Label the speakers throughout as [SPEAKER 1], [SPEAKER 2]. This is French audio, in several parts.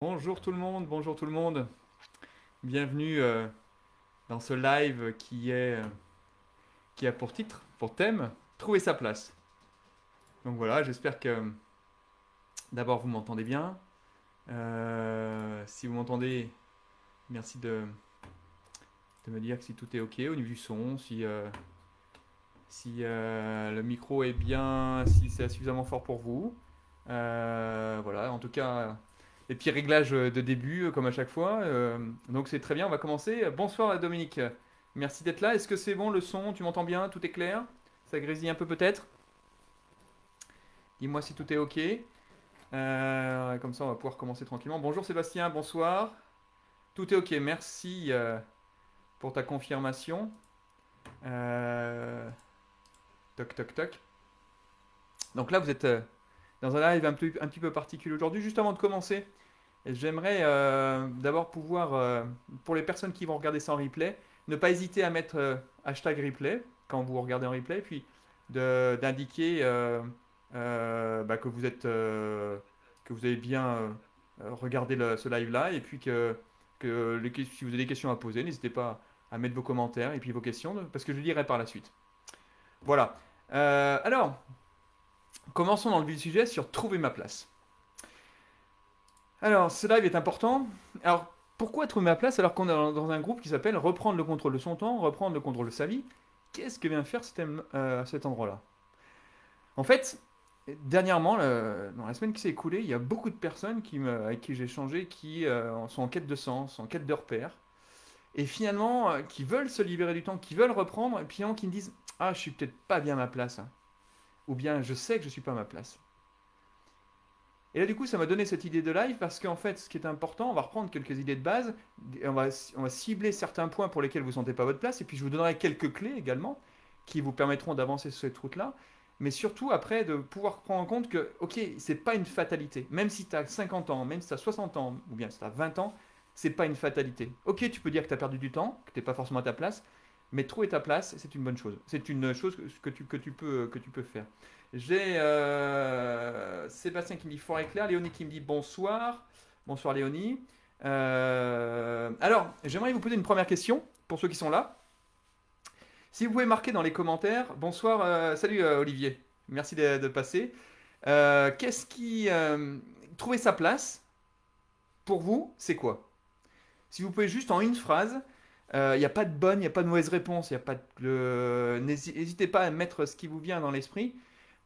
[SPEAKER 1] Bonjour tout le monde, bonjour tout le monde. Bienvenue dans ce live qui a pour titre, pour thème, trouver sa place. Donc voilà, j'espère que d'abord vous m'entendez bien. Si vous m'entendez, merci de me dire que si tout est ok au niveau du son, si le micro est bien, si c'est suffisamment fort pour vous. Voilà, en tout cas, les petits réglages de début, comme à chaque fois. Donc c'est très bien, on va commencer. Bonsoir Dominique, merci d'être là. Est-ce que c'est bon le son? Tu m'entends bien? Tout est clair? Ça grésille un peu peut-être? Dis-moi si tout est ok. Comme ça, on va pouvoir commencer tranquillement. Bonjour Sébastien, bonsoir. Tout est ok, merci pour ta confirmation. Euh, Toc toc toc. Donc là, vous êtes dans un live un petit peu particulier aujourd'hui. Juste avant de commencer, j'aimerais d'abord pouvoir, pour les personnes qui vont regarder ça en replay, ne pas hésiter à mettre hashtag replay quand vous regardez en replay, puis d'indiquer que vous êtes, que vous avez bien regardé ce live-là, et puis si vous avez des questions à poser, n'hésitez pas à mettre vos commentaires et puis vos questions, parce que je lirai par la suite. Voilà. Alors, commençons dans le vif du sujet sur trouver ma place. Alors, ce live est important. Alors, pourquoi trouver ma place alors qu'on est dans un groupe qui s'appelle Reprendre le contrôle de son temps, reprendre le contrôle de sa vie? Qu'est-ce que vient faire cet endroit-là? En fait, dernièrement, dans la semaine qui s'est écoulée, il y a beaucoup de personnes avec qui j'ai échangé qui sont en quête de sens, en quête de repères, et finalement qui veulent se libérer du temps, qui veulent reprendre, et puis finalement qui me disent: Ah, je suis peut-être pas bien à ma place, hein. Ou bien je sais que je suis pas à ma place. Et là, du coup, ça m'a donné cette idée de live parce qu'en fait, ce qui est important, on va reprendre quelques idées de base, et on va cibler certains points pour lesquels vous ne sentez pas votre place, et puis je vous donnerai quelques clés également qui vous permettront d'avancer sur cette route-là. Mais surtout, après, de pouvoir prendre en compte que, ok, c'est pas une fatalité. Même si tu as 50 ans, même si tu as 60 ans, ou bien si tu as 20 ans, c'est pas une fatalité. Ok, tu peux dire que tu as perdu du temps, que tu n'es pas forcément à ta place, mais trouver ta place, c'est une bonne chose. C'est une chose que tu peux faire. J'ai Sébastien qui me dit fort et clair, Léonie qui me dit bonsoir. Bonsoir Léonie. Alors, j'aimerais vous poser une première question pour ceux qui sont là. Si vous pouvez marquer dans les commentaires, bonsoir, salut Olivier, merci de passer. Qu'est-ce qui. Trouver sa place, pour vous, c'est quoi? Si vous pouvez juste en une phrase, il n'y a pas de bonne, il n'y a pas de mauvaise réponse, il y a pas n'hésitez pas à mettre ce qui vous vient dans l'esprit,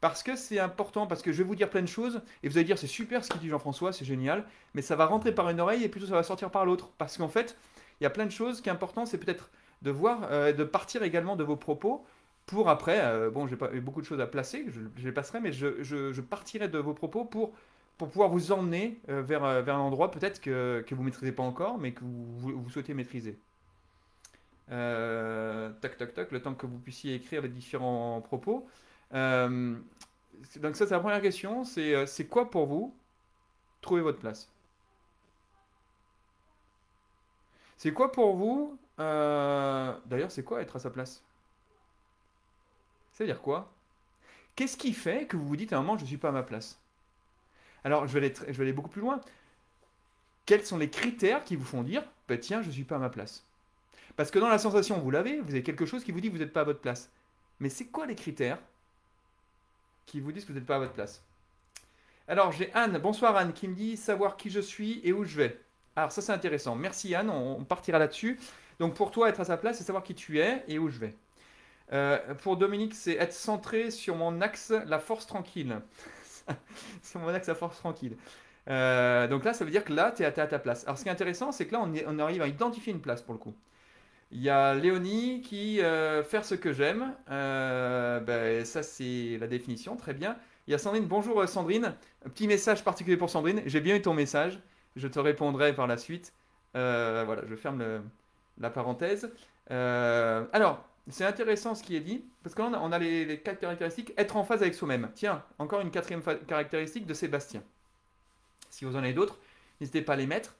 [SPEAKER 1] parce que c'est important, parce que je vais vous dire plein de choses, et vous allez dire c'est super ce qu'il dit Jean-François, c'est génial, mais ça va rentrer par une oreille et plutôt ça va sortir par l'autre, parce qu'en fait, il y a plein de choses qui est important, c'est peut-être de voir, de partir également de vos propos, pour après, bon, j'ai pas eu beaucoup de choses à placer, je les passerai, mais je partirai de vos propos pour pouvoir vous emmener vers un endroit peut-être que vous ne maîtrisez pas encore, mais que vous souhaitez maîtriser. Tac, tac, tac, le temps que vous puissiez écrire les différents propos. Euh, donc ça, c'est la première question. C'est quoi pour vous trouver votre place? C'est quoi pour vous d'ailleurs, c'est quoi être à sa place? C'est-à-dire quoi? Qu'est-ce qui fait que vous vous dites à un moment, je ne suis pas à ma place? Alors, je vais aller beaucoup plus loin. Quels sont les critères qui vous font dire, bah, tiens, je ne suis pas à ma place? Parce que dans la sensation, vous l'avez, vous avez quelque chose qui vous dit que vous n'êtes pas à votre place. Mais c'est quoi les critères qui vous disent que vous n'êtes pas à votre place? Alors j'ai Anne, bonsoir Anne, qui me dit savoir qui je suis et où je vais. Alors ça c'est intéressant. Merci Anne, on partira là-dessus. Donc pour toi, être à sa place, c'est savoir qui tu es et où je vais. Pour Dominique, c'est être centré sur mon axe, la force tranquille. Sur mon axe, la force tranquille. Donc là, ça veut dire que là, tu es à ta place. Alors ce qui est intéressant, c'est que là, on arrive à identifier une place pour le coup. Il y a Léonie qui faire ce que j'aime. Ben, ça, c'est la définition, très bien. Il y a Sandrine. Bonjour Sandrine. Un petit message particulier pour Sandrine. J'ai bien eu ton message. Je te répondrai par la suite. Voilà, je ferme la parenthèse. Alors, c'est intéressant ce qui est dit, parce que là, on a les quatre caractéristiques. Être en phase avec soi-même. Tiens, encore une quatrième caractéristique de Sébastien. Si vous en avez d'autres, n'hésitez pas à les mettre.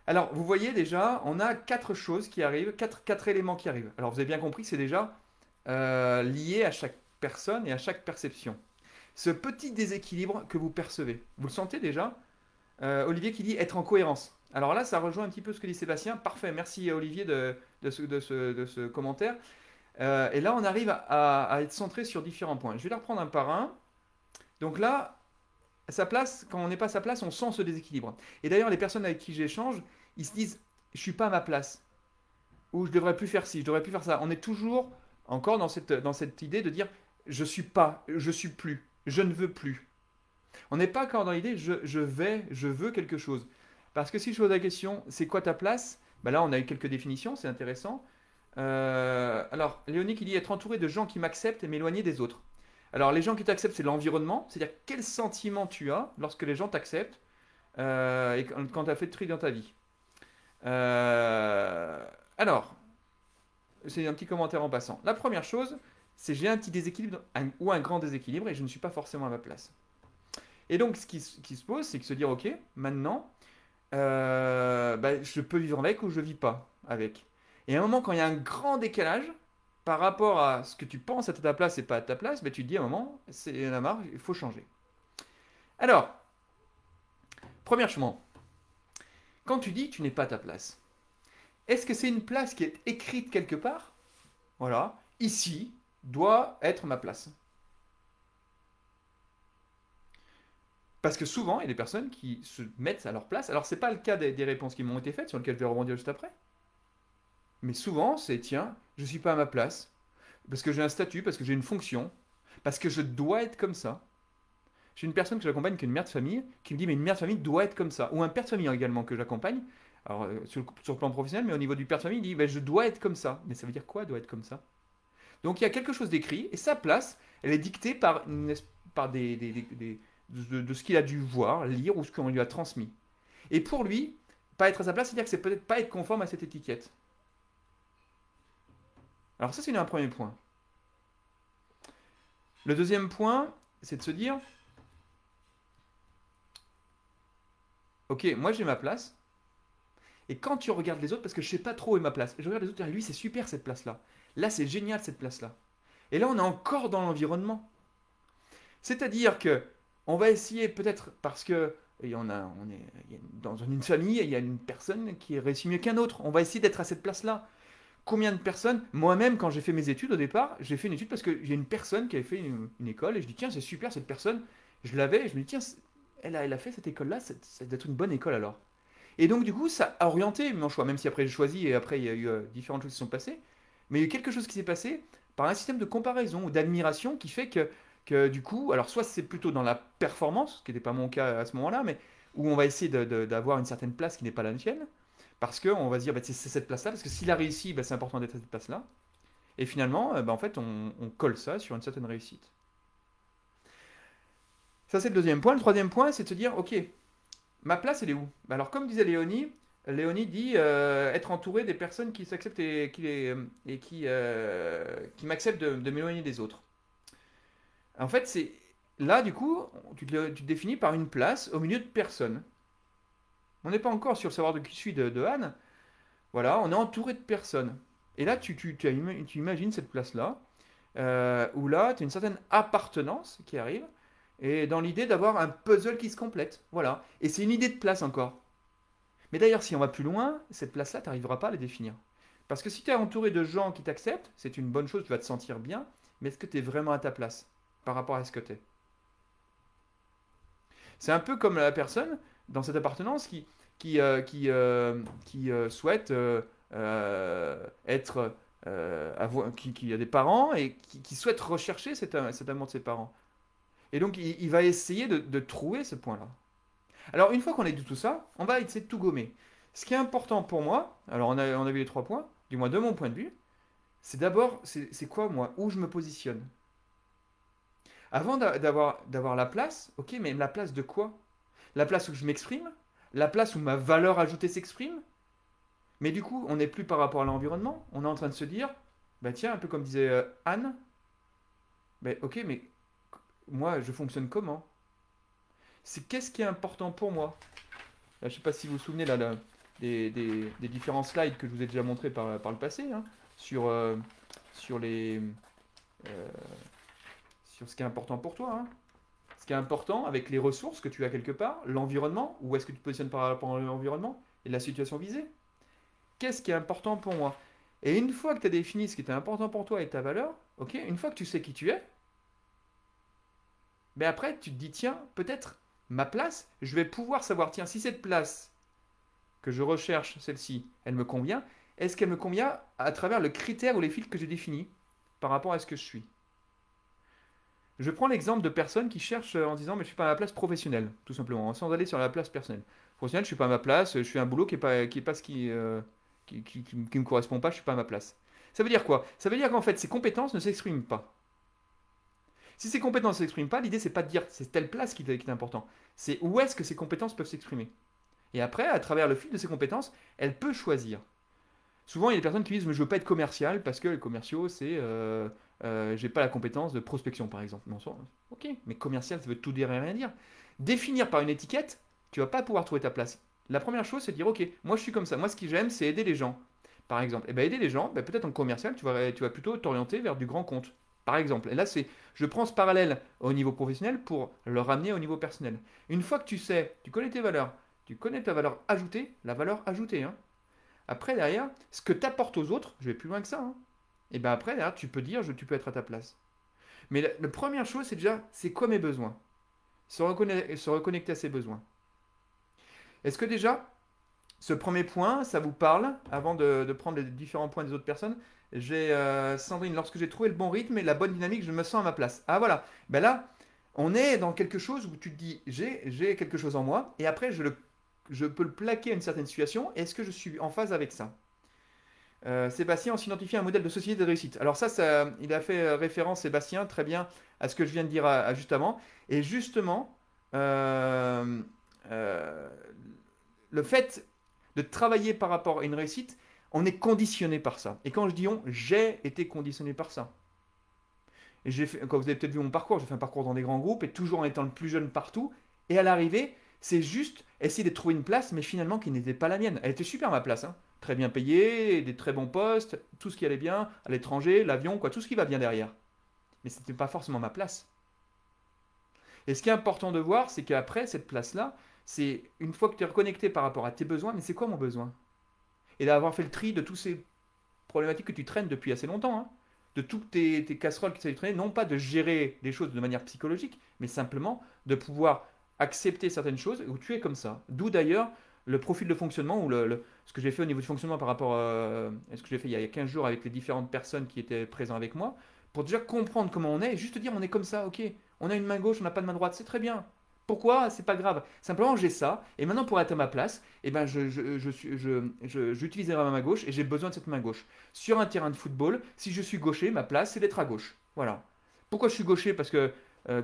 [SPEAKER 1] Alors, vous voyez déjà, on a quatre choses qui arrivent, quatre éléments qui arrivent. Alors, vous avez bien compris que c'est déjà lié à chaque personne et à chaque perception. Ce petit déséquilibre que vous percevez, vous le sentez déjà? Olivier qui dit être en cohérence. Alors là, ça rejoint un petit peu ce que dit Sébastien. Parfait, merci Olivier de ce commentaire. Et là, on arrive à être centré sur différents points. Je vais les reprendre un par un. Donc là, sa place, quand on n'est pas à sa place, on sent ce déséquilibre. Et d'ailleurs, les personnes avec qui j'échange, ils se disent, je suis pas à ma place, ou je devrais plus faire ci, je devrais plus faire ça. On est toujours encore dans cette idée de dire, je suis pas, je suis plus, je ne veux plus. On n'est pas encore dans l'idée, je veux quelque chose. Parce que si je pose la question, c'est quoi ta place? Ben là, on a eu quelques définitions, c'est intéressant. Alors, Léonie qui dit être entouré de gens qui m'acceptent et m'éloigner des autres. Alors, les gens qui t'acceptent, c'est l'environnement, c'est-à-dire quel sentiment tu as lorsque les gens t'acceptent et quand tu as fait le tri dans ta vie. Euh, alors, c'est un petit commentaire en passant. La première chose, c'est j'ai un petit déséquilibre ou un grand déséquilibre et je ne suis pas forcément à ma place. Et donc, ce qui se pose, c'est que se dire, ok, maintenant, bah, je peux vivre avec ou je ne vis pas avec. Et à un moment, quand il y a un grand décalage par rapport à ce que tu penses être à ta place et pas à ta place, bah, tu te dis à un moment, c'est la marge, il faut changer. Alors, premièrement, quand tu dis tu n'es pas à ta place, est-ce que c'est une place qui est écrite quelque part? Voilà, ici doit être ma place. Parce que souvent, il y a des personnes qui se mettent à leur place. Alors, c'est pas le cas des réponses qui m'ont été faites, sur lesquelles je vais rebondir juste après. Mais souvent, c'est tiens, je ne suis pas à ma place, parce que j'ai un statut, parce que j'ai une fonction, parce que je dois être comme ça. J'ai une personne que j'accompagne qui est une mère de famille, qui me dit mais une mère de famille doit être comme ça. Ou un père de famille également que j'accompagne, alors sur le plan professionnel, mais au niveau du père de famille, il dit ben, je dois être comme ça. Mais ça veut dire quoi, doit être comme ça? Donc il y a quelque chose d'écrit, et sa place, elle est dictée par de ce qu'il a dû voir, lire, ou ce qu'on lui a transmis. Et pour lui, pas être à sa place, c'est-à-dire que c'est peut-être pas être conforme à cette étiquette. Alors ça, c'est un premier point. Le deuxième point, c'est de se dire, ok, moi j'ai ma place, et quand tu regardes les autres, parce que je sais pas trop où est ma place, et je regarde les autres, et lui c'est super cette place-là. Là c'est génial cette place-là. Et là on est encore dans l'environnement. C'est-à-dire que on va essayer peut-être parce que on est dans une famille, il y a une personne qui réussit mieux qu'un autre. On va essayer d'être à cette place-là. Combien de personnes, moi-même quand j'ai fait mes études au départ, j'ai fait une étude parce que j'ai une personne qui avait fait une école et je dis tiens c'est super cette personne, je l'avais et je me dis tiens elle a fait cette école-là, ça doit être une bonne école alors. Et donc du coup ça a orienté mon choix, même si après j'ai choisi et après il y a eu différentes choses qui sont passées, mais il y a eu quelque chose qui s'est passé par un système de comparaison ou d'admiration qui fait que du coup, alors soit c'est plutôt dans la performance, ce qui n'était pas mon cas à ce moment-là, mais où on va essayer d'avoir une certaine place qui n'est pas la tienne, parce qu'on va se dire, bah, c'est cette place-là, parce que s'il a réussi, bah, c'est important d'être à cette place-là. Et finalement, bah, en fait, on colle ça sur une certaine réussite. Ça, c'est le deuxième point. Le troisième point, c'est de se dire, ok, ma place, elle est où? Bah, alors, comme disait Léonie, Léonie dit être entouré des personnes qui s'acceptent et qui m'acceptent de m'éloigner des autres. En fait, c'est là, du coup, tu te définis par une place au milieu de personnes. On n'est pas encore sur le savoir de qui je suis de Anne. Voilà, on est entouré de personnes. Et là, tu imagines cette place-là, où là, tu as une certaine appartenance qui arrive, et dans l'idée d'avoir un puzzle qui se complète. Voilà. Et c'est une idée de place encore. Mais d'ailleurs, si on va plus loin, cette place-là, tu n'arriveras pas à la définir. Parce que si tu es entouré de gens qui t'acceptent, c'est une bonne chose, tu vas te sentir bien, mais est-ce que tu es vraiment à ta place par rapport à ce que tu es? C'est un peu comme la personne dans cette appartenance qui souhaite être qui a des parents et qui souhaite rechercher cet amour de ses parents. Et donc il va essayer de trouver ce point-là. Alors une fois qu'on a dit tout ça, on va essayer de tout gommer. Ce qui est important pour moi, alors on a vu les 3 points, du moins de mon point de vue, c'est d'abord, c'est quoi moi, où je me positionne. Avant d'avoir la place, ok, mais la place de quoi? La place où je m'exprime? La place où ma valeur ajoutée s'exprime? Mais du coup, on n'est plus par rapport à l'environnement. On est en train de se dire, bah tiens, un peu comme disait Anne, bah, ok, mais moi, je fonctionne comment? C'est qu'est-ce qui est important pour moi? Là, je ne sais pas si vous vous souvenez des différents slides que je vous ai déjà montrés par le passé, hein, sur, sur, les, euh, sur ce qui est important pour toi, hein. ce qui est important avec les ressources que tu as quelque part, l'environnement, où est-ce que tu te positionnes par rapport à l'environnement et la situation visée. Qu'est-ce qui est important pour moi? Et une fois que tu as défini ce qui était important pour toi et ta valeur, ok, une fois que tu sais qui tu es, mais après tu te dis, tiens, peut-être ma place, je vais pouvoir savoir, tiens, si cette place que je recherche, celle-ci, elle me convient, est-ce qu'elle me convient à travers le critère ou les filtres que j'ai définis par rapport à ce que je suis? Je prends l'exemple de personnes qui cherchent en disant, mais je ne suis pas à ma place professionnelle, tout simplement, sans aller sur la place personnelle. Professionnelle, je ne suis pas à ma place, je fais un boulot qui est pas ce qui me correspond pas, je ne suis pas à ma place. Ça veut dire quoi? Ça veut dire qu'en fait, ces compétences ne s'expriment pas. Si ces compétences ne s'expriment pas, l'idée, c'est pas de dire c'est telle place qui est important. C'est où est-ce que ces compétences peuvent s'exprimer. Et après, à travers le fil de ces compétences, elle peut choisir. Souvent, il y a des personnes qui disent, mais je veux pas être commercial parce que les commerciaux, c'est, j'ai pas la compétence de prospection, par exemple. Non, ok, mais commercial, ça veut tout dire et rien dire. Définir par une étiquette, tu vas pas pouvoir trouver ta place. La première chose, c'est de dire, ok, moi je suis comme ça. Moi, ce que j'aime, c'est aider les gens, par exemple. Et ben aider les gens, ben, peut-être en commercial, tu vas plutôt t'orienter vers du grand compte, par exemple. Et là, je prends ce parallèle au niveau professionnel pour le ramener au niveau personnel. Une fois que tu sais, tu connais tes valeurs, tu connais ta valeur ajoutée, la valeur ajoutée, hein. Après, derrière, ce que tu apportes aux autres, je vais plus loin que ça, hein. Et bien après, derrière, tu peux dire, tu peux être à ta place. Mais la première chose, c'est déjà, c'est quoi mes besoins? Se reconnecter à ses besoins. Est-ce que déjà, ce premier point, ça vous parle, avant de prendre les différents points des autres personnes? Sandrine, lorsque j'ai trouvé le bon rythme et la bonne dynamique, je me sens à ma place. Ah voilà, ben là, on est dans quelque chose où tu te dis, j'ai quelque chose en moi, et après, je peux le plaquer à une certaine situation. Est-ce que je suis en phase avec ça? Sébastien, on s'identifie à un modèle de société de réussite. Alors ça, il a fait référence, Sébastien, très bien, à ce que je viens de dire juste avant. Et justement, euh, euh, le fait de travailler par rapport à une réussite, on est conditionné par ça. Et quand je dis on, j'ai été conditionné par ça. Et quand vous avez peut-être vu mon parcours, j'ai fait un parcours dans des grands groupes et toujours en étant le plus jeune partout. Et à l'arrivée, c'est juste essayer de trouver une place, mais finalement qui n'était pas la mienne. Elle était super ma place, hein. Très bien payée, des très bons postes, tout ce qui allait bien, à l'étranger, l'avion, quoi, tout ce qui va bien derrière. Mais ce n'était pas forcément ma place. Et ce qui est important de voir, c'est qu'après, cette place-là, c'est une fois que tu es reconnecté par rapport à tes besoins, mais c'est quoi mon besoin? Et d'avoir fait le tri de toutes ces problématiques que tu traînes depuis assez longtemps, hein, de toutes tes casseroles qui t'ont traîné, non pas de gérer les choses de manière psychologique, mais simplement de pouvoir accepter certaines choses où tu es comme ça. D'où d'ailleurs le profil de fonctionnement ou ce que j'ai fait au niveau du fonctionnement par rapport à ce que j'ai fait il y a 15 jours avec les différentes personnes qui étaient présentes avec moi, pour déjà comprendre comment on est et juste dire on est comme ça, ok, on a une main gauche, on n'a pas de main droite, c'est très bien. Pourquoi? C'est pas grave. Simplement, j'ai ça. Et maintenant, pour être à ma place, eh ben, j'utiliserai ma main gauche et j'ai besoin de cette main gauche. Sur un terrain de football, si je suis gaucher, ma place, c'est d'être à gauche. Voilà. Pourquoi je suis gaucher? Parce que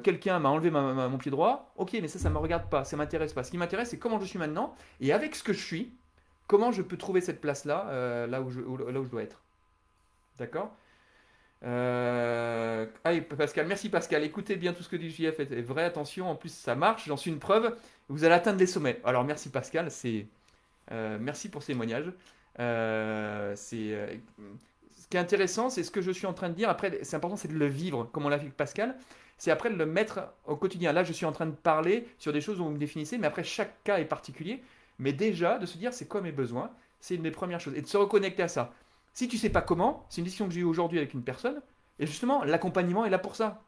[SPEAKER 1] quelqu'un m'a enlevé mon pied droit. Ok, mais ça ne me regarde pas, ça ne m'intéresse pas. Ce qui m'intéresse, c'est comment je suis maintenant. Et avec ce que je suis, comment je peux trouver cette place-là, là où je dois être. D'accord? Allez, Pascal, merci Pascal. Écoutez bien tout ce que dit JF, est vrai, attention, en plus ça marche, j'en suis une preuve. Vous allez atteindre les sommets. Alors merci Pascal, merci pour ces témoignages. Ce qui est intéressant, c'est ce que je suis en train de dire. Après, c'est important, c'est de le vivre, comme on l'a fait avec Pascal. C'est après de le mettre au quotidien. Là, je suis en train de parler sur des choses où vous me définissez, mais après, chaque cas est particulier. Mais déjà, de se dire, c'est quoi mes besoins? C'est une des premières choses. Et de se reconnecter à ça. Si tu sais pas comment, c'est une décision que j'ai eue aujourd'hui avec une personne. Et justement, l'accompagnement est là pour ça.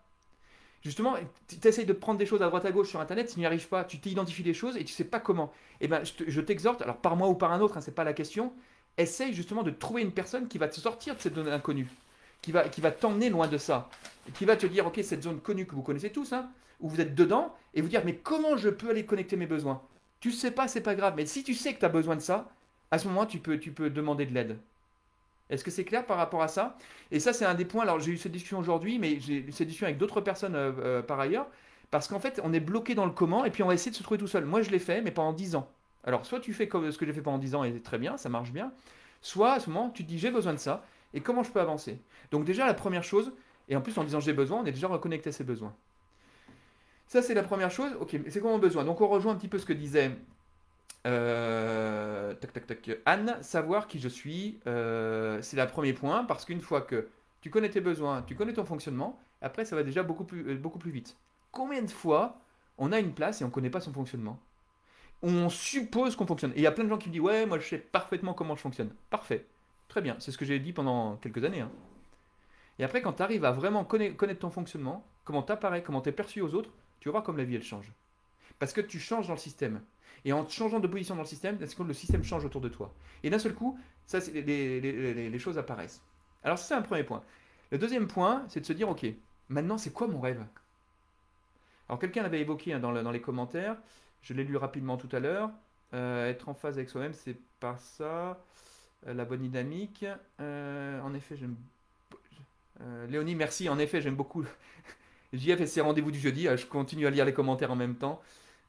[SPEAKER 1] Justement, tu essayes de prendre des choses à droite à gauche sur Internet, tu n'y arrives pas, tu t'identifies des choses et tu sais pas comment. Eh ben, je t'exhorte, alors par moi ou par un autre, hein, c'est pas la question, essaye justement de trouver une personne qui va te sortir de cette zone inconnue, qui va t'emmener loin de ça, et qui va te dire, ok, cette zone connue que vous connaissez tous, hein, où vous êtes dedans, et vous dire, mais comment je peux aller connecter mes besoins? Tu sais pas, c'est pas grave, mais si tu sais que tu as besoin de ça, à ce moment, tu peux demander de l'aide. Est-ce que c'est clair par rapport à ça? Et ça, c'est un des points. Alors, j'ai eu cette discussion aujourd'hui, mais j'ai eu cette discussion avec d'autres personnes par ailleurs. Parce qu'en fait, on est bloqué dans le comment et puis on va essayer de se trouver tout seul. Moi, je l'ai fait, mais pendant 10 ans. Alors, soit tu fais comme ce que j'ai fait pendant 10 ans et très bien, ça marche bien. Soit à ce moment, tu te dis j'ai besoin de ça et comment je peux avancer. Donc, déjà, la première chose, et en plus en disant j'ai besoin, on est déjà reconnecté à ses besoins. Ça, c'est la première chose. Ok, mais c'est quoi mon besoin? Donc, on rejoint un petit peu ce que disait tac, tac, tac. Anne, savoir qui je suis, c'est le premier point, parce qu'une fois que tu connais tes besoins, tu connais ton fonctionnement, après ça va déjà beaucoup plus vite. Combien de fois On a une place et on ne connaît pas son fonctionnement. On suppose qu'on fonctionne. Et il y a plein de gens qui me disent, ouais, moi je sais parfaitement comment je fonctionne. Parfait. Très bien. C'est ce que j'ai dit pendant quelques années, hein. Et après, quand tu arrives à vraiment connaître ton fonctionnement, comment tu apparais, comment tu es perçu aux autres, tu vas voir comme la vie elle change. Parce que tu changes dans le système. Et en changeant de position dans le système, le système change autour de toi. Et d'un seul coup, ça, les choses apparaissent. Alors, ça, c'est un premier point. Le deuxième point, c'est de se dire, ok, maintenant, c'est quoi mon rêve? Alors, quelqu'un l'avait évoqué, hein, dans les commentaires. Je l'ai lu rapidement tout à l'heure. Être en phase avec soi-même, c'est pas ça. La bonne dynamique. En effet, j'aime. Léonie, merci. En effet, j'aime beaucoup JF et ses rendez-vous du jeudi. Je continue à lire les commentaires en même temps.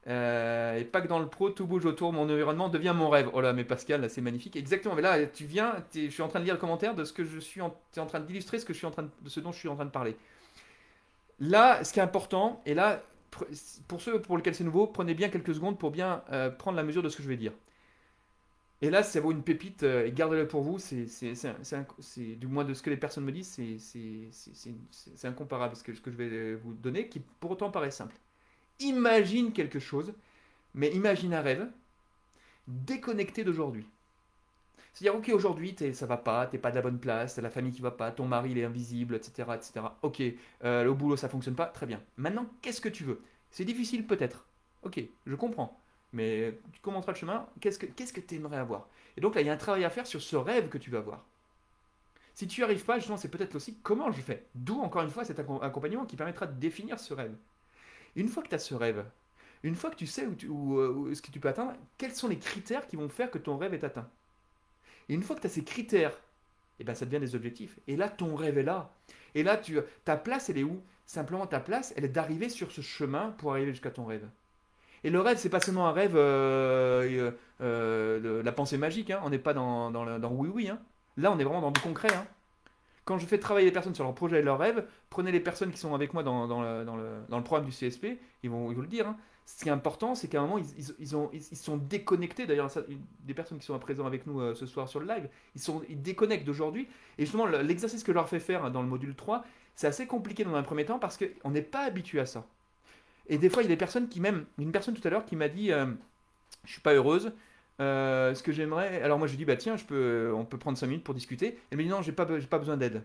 [SPEAKER 1] Et pas que dans le pro, tout bouge autour, mon environnement devient mon rêve. Oh là, mais Pascal, là, c'est magnifique. Exactement, mais là, je suis en train de lire le commentaire de ce que je suis t'es en train d'illustrer de ce dont je suis en train de parler. Là, ce qui est important, et là, pour ceux pour lesquels c'est nouveau, prenez bien quelques secondes pour bien prendre la mesure de ce que je vais dire. Et là, ça vaut une pépite, et gardez-le pour vous, du moins de ce que les personnes me disent, c'est incomparable ce que je vais vous donner, qui pour autant paraît simple. Imagine quelque chose, mais imagine un rêve déconnecté d'aujourd'hui. C'est-à-dire, ok, aujourd'hui, ça va pas, t'es pas de la bonne place, t'as la famille qui va pas, ton mari il est invisible, etc., etc. Ok, le boulot ça fonctionne pas, très bien. Maintenant, qu'est-ce que tu veux? C'est difficile peut-être. Ok, je comprends. Mais tu commenceras le chemin, qu'est-ce que tu aimerais avoir? Et donc là, il y a un travail à faire sur ce rêve que tu vas avoir. Si tu n'y arrives pas, justement, c'est peut-être aussi comment je fais. D'où, encore une fois, cet accompagnement qui permettra de définir ce rêve. Une fois que tu as ce rêve, une fois que tu sais où ce que tu peux atteindre, quels sont les critères qui vont faire que ton rêve est atteint? Et une fois que tu as ces critères, eh ben, ça devient des objectifs. Et là, ton rêve est là. Et là, ta place, elle est où? Simplement, ta place, elle est d'arriver sur ce chemin pour arriver jusqu'à ton rêve. Et le rêve, c'est pas seulement un rêve de la pensée magique, hein. On n'est pas dans oui oui, hein. Là, on est vraiment dans du concret, hein. Quand je fais travailler les personnes sur leurs projets et leurs rêves, prenez les personnes qui sont avec moi dans le programme du CSP, ils vont le dire, hein. Ce qui est important, c'est qu'à un moment, ils sont déconnectés. D'ailleurs, des personnes qui sont à présent avec nous ce soir sur le live, ils déconnectent d'aujourd'hui. Et justement, l'exercice que je leur fais faire dans le module 3, c'est assez compliqué dans un premier temps parce qu'on n'est pas habitué à ça. Et des fois, il y a des personnes une personne tout à l'heure qui m'a dit, je suis pas heureuse. Ce que j'aimerais. Alors moi je dis bah tiens, on peut prendre 5 minutes pour discuter. Elle me dit non, j'ai pas besoin d'aide.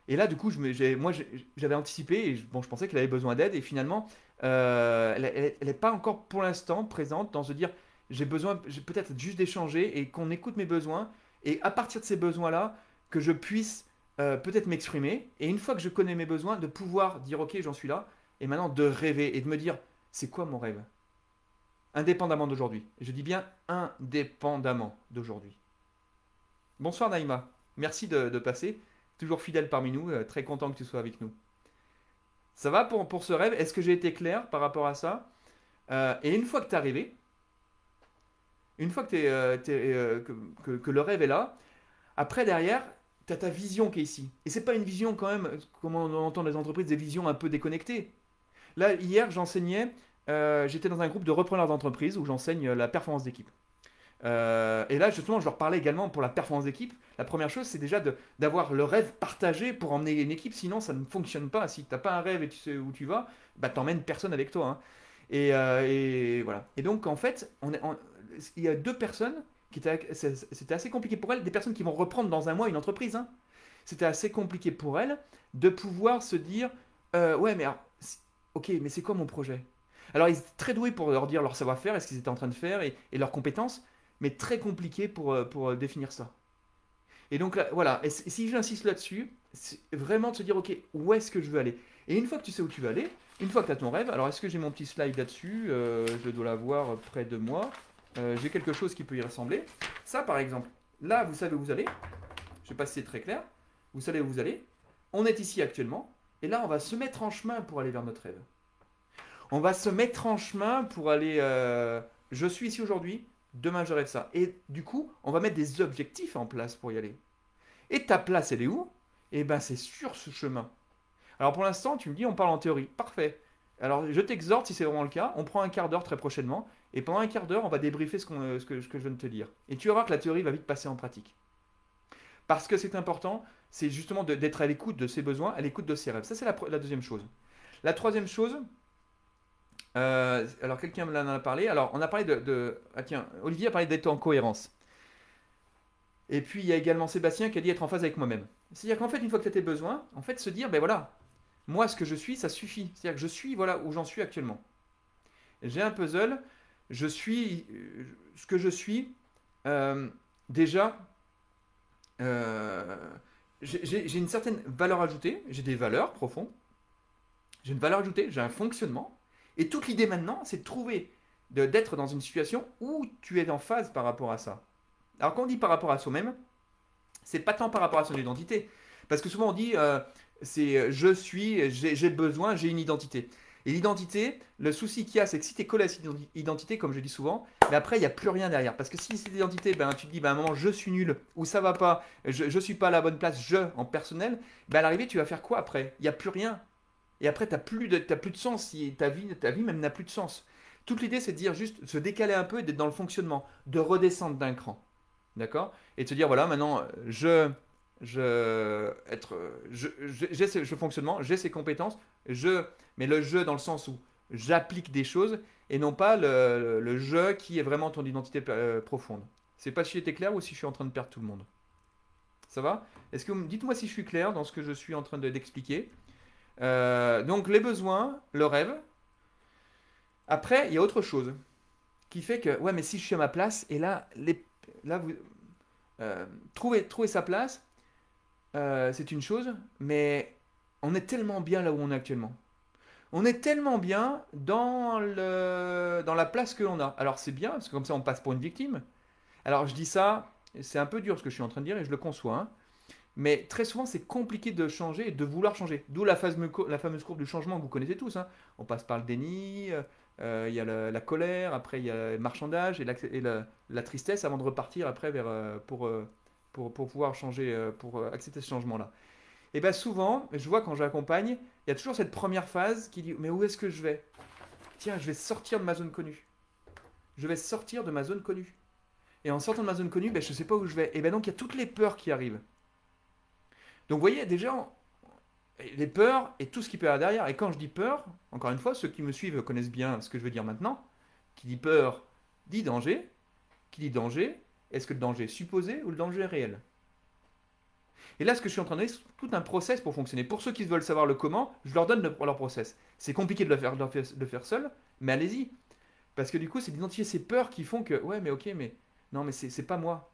[SPEAKER 1] Et là du coup j'avais anticipé et bon je pensais qu'elle avait besoin d'aide et finalement elle n'est pas encore pour l'instant présente dans se dire j'ai peut-être juste d'échanger et qu'on écoute mes besoins et à partir de ces besoins là que je puisse peut-être m'exprimer et une fois que je connais mes besoins de pouvoir dire ok j'en suis là et maintenant de rêver et de me dire c'est quoi mon rêve? Indépendamment d'aujourd'hui. Je dis bien indépendamment d'aujourd'hui. Bonsoir Naïma, merci de passer, toujours fidèle parmi nous, très content que tu sois avec nous. Ça va pour ce rêve? Est-ce que j'ai été clair par rapport à ça? Et une fois que tu es arrivé, une fois que le rêve est là, après derrière, tu as ta vision qui est ici. Et c'est pas une vision quand même, comme on entend dans les entreprises, des visions un peu déconnectées. Là, hier, j'étais dans un groupe de repreneurs d'entreprise où j'enseigne la performance d'équipe. Et là, justement, je leur parlais également pour la performance d'équipe. La première chose, c'est déjà d'avoir le rêve partagé pour emmener une équipe. Sinon, ça ne fonctionne pas. Si tu n'as pas un rêve et tu sais où tu vas, bah, tu n'emmènes personne avec toi, hein. Et voilà. Et donc, en fait, il y a deux personnes c'était assez compliqué pour elles, des personnes qui vont reprendre dans un mois une entreprise, hein. C'était assez compliqué pour elles de pouvoir se dire, ouais, mais alors, ok, mais c'est quoi mon projet? Alors, ils étaient très doués pour leur dire leur savoir-faire et ce qu'ils étaient en train de faire et leurs compétences, mais très compliqué pour définir ça. Et donc, là, voilà, et si j'insiste là-dessus, c'est vraiment de se dire, ok, où est-ce que je veux aller? Et une fois que tu sais où tu veux aller, une fois que tu as ton rêve, alors est-ce que j'ai mon petit slide là-dessus? Je dois l'avoir près de moi. J'ai quelque chose qui peut y ressembler. Ça, par exemple, là, vous savez où vous allez. Je ne sais pas si c'est très clair. Vous savez où vous allez. On est ici actuellement. Et là, on va se mettre en chemin pour aller vers notre rêve. On va se mettre en chemin pour aller. Je suis ici aujourd'hui, demain je rêve ça. Et du coup, on va mettre des objectifs en place pour y aller. Et ta place, elle est où? Eh bien, c'est sur ce chemin. Alors pour l'instant, tu me dis, on parle en théorie. Parfait. Alors je t'exhorte, si c'est vraiment le cas, on prend un quart d'heure très prochainement. Et pendant un quart d'heure, on va débriefer ce que je viens de te dire. Et tu verras que la théorie va vite passer en pratique. Parce que c'est important, c'est justement d'être à l'écoute de ses besoins, à l'écoute de ses rêves. Ça, c'est la deuxième chose. La troisième chose, Alors, quelqu'un en a parlé. Alors, on a parlé Ah tiens, Olivier a parlé d'être en cohérence. Et puis, il y a également Sébastien qui a dit être en phase avec moi-même. C'est-à-dire qu'en fait, une fois que tu as tes besoins, en fait, se dire, ben voilà, moi, ce que je suis, ça suffit. C'est-à-dire que je suis, voilà, où j'en suis actuellement. J'ai un puzzle, je suis ce que je suis. euh, déjà, euh, j'ai une certaine valeur ajoutée, j'ai des valeurs profondes, j'ai une valeur ajoutée, j'ai un fonctionnement. Et toute l'idée maintenant, c'est de trouver, d'être dans une situation où tu es en phase par rapport à ça. Alors quand on dit par rapport à soi-même, c'est pas tant par rapport à son identité. Parce que souvent on dit, c'est je suis, j'ai besoin, j'ai une identité. Et l'identité, le souci qu'il y a, c'est que si tu es collé à cette identité, comme je dis souvent, mais après, il n'y a plus rien derrière. Parce que si cette identité, ben, tu te dis, ben, à un moment, je suis nul, ou ça va pas, je ne suis pas à la bonne place, je, en personnel, ben, à l'arrivée, tu vas faire quoi après? Il n'y a plus rien. Et après, t'as plus de sens. Ta vie même n'a plus de sens. Toute l'idée, c'est de dire juste se décaler un peu et d'être dans le fonctionnement, de redescendre d'un cran. D'accord? Et de se dire, voilà, maintenant, j'ai ce fonctionnement, j'ai ces compétences, mais le je dans le sens où j'applique des choses et non pas le je qui est vraiment ton identité profonde. C'est pas si j'étais clair ou si je suis en train de perdre tout le monde. Ça va? Dites-moi si je suis clair dans ce que je suis en train d'expliquer. Donc les besoins, le rêve. Après, il y a autre chose qui fait que, ouais, mais si je suis à ma place, et là vous, trouver sa place, c'est une chose, mais on est tellement bien là où on est actuellement. On est tellement bien dans la place que l'on a. Alors c'est bien, parce que comme ça on passe pour une victime. Alors je dis ça, c'est un peu dur ce que je suis en train de dire et je le conçois, hein. Mais très souvent, c'est compliqué de changer et de vouloir changer. D'où la fameuse courbe du changement que vous connaissez tous, hein. On passe par le déni, il y a la colère, après il y a le marchandage la tristesse avant de repartir après pour pouvoir changer, pour accepter ce changement-là. Et bien souvent, je vois quand j'accompagne, il y a toujours cette première phase qui dit, mais où est-ce que je vais? Tiens, je vais sortir de ma zone connue. Je vais sortir de ma zone connue. Et en sortant de ma zone connue, ben, je ne sais pas où je vais. Et bien donc il y a toutes les peurs qui arrivent. Donc vous voyez, déjà, les peurs et tout ce qui peut y avoir derrière. Et quand je dis peur, encore une fois, ceux qui me suivent connaissent bien ce que je veux dire maintenant. Qui dit peur dit danger. Qui dit danger, est-ce que le danger est supposé ou le danger est réel? Et là, ce que je suis en train de dire, c'est tout un process pour fonctionner. Pour ceux qui veulent savoir le comment, je leur donne leur process. C'est compliqué de le faire seul, mais allez-y. Parce que du coup, c'est d'identifier ces peurs qui font que, ouais, mais ok, mais non, mais c'est pas moi.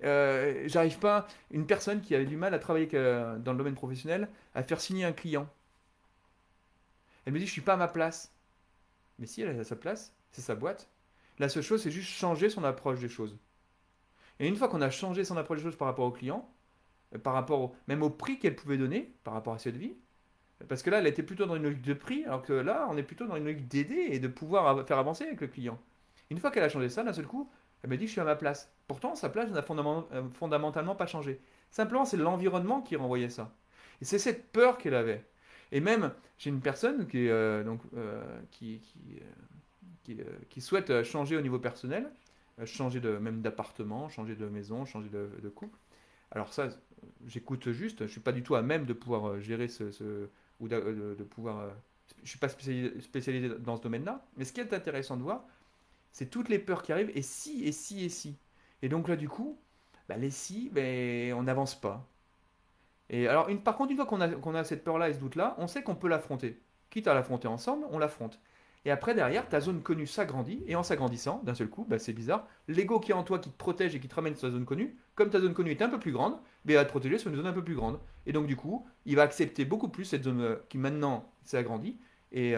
[SPEAKER 1] J'arrive pas, une personne qui avait du mal à travailler dans le domaine professionnel, à faire signer un client. Elle me dit, je suis pas à ma place. Mais si, elle est à sa place, c'est sa boîte. La seule chose, c'est juste changer son approche des choses. Et une fois qu'on a changé son approche des choses par rapport au client, même au prix qu'elle pouvait donner par rapport à cette vie, parce que là, elle était plutôt dans une logique de prix, alors que là, on est plutôt dans une logique d'aider et de pouvoir faire avancer avec le client. Une fois qu'elle a changé ça, d'un seul coup, elle me dit, je suis à ma place. Pourtant, sa place n'a fondamentalement pas changé. Simplement, c'est l'environnement qui renvoyait ça. Et c'est cette peur qu'elle avait. Et même, j'ai une personne qui souhaite changer au niveau personnel, changer même d'appartement, changer de maison, changer de couple. Alors ça, j'écoute juste, je ne suis pas du tout à même de pouvoir gérer ou de pouvoir... je ne suis pas spécialisé dans ce domaine-là, mais ce qui est intéressant de voir, c'est toutes les peurs qui arrivent, et si, et si, et si. Et donc là, du coup, bah, les si, ben, on n'avance pas. Et alors, par contre, une fois qu'on a cette peur-là et ce doute-là, on sait qu'on peut l'affronter. Quitte à l'affronter ensemble, on l'affronte. Et après, derrière, ta zone connue s'agrandit, et en s'agrandissant, d'un seul coup, bah, c'est bizarre, l'ego qui est en toi, qui te protège et qui te ramène sur ta zone connue, comme ta zone connue est un peu plus grande, bah, il va te protéger sur une zone un peu plus grande. Et donc, du coup, il va accepter beaucoup plus cette zone qui maintenant s'est agrandie, et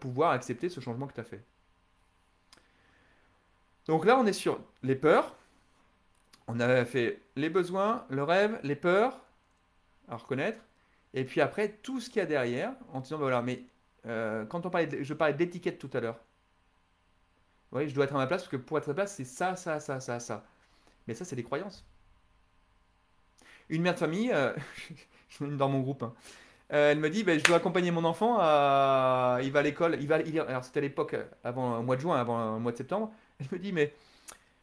[SPEAKER 1] pouvoir accepter ce changement que tu as fait. Donc là, on est sur les peurs. On a fait les besoins, le rêve, les peurs, à reconnaître. Et puis après, tout ce qu'il y a derrière, en disant, bah voilà, mais quand je parlais d'étiquette tout à l'heure. Oui, je dois être à ma place parce que pour être à ma place, c'est ça, ça, ça, ça, ça. Mais ça, c'est des croyances. Une mère de famille, je mets dans mon groupe, hein, elle me dit, ben, je dois accompagner mon enfant, il va à l'école, alors c'était à l'époque, avant un mois de juin, avant un mois de septembre. Elle me dit, mais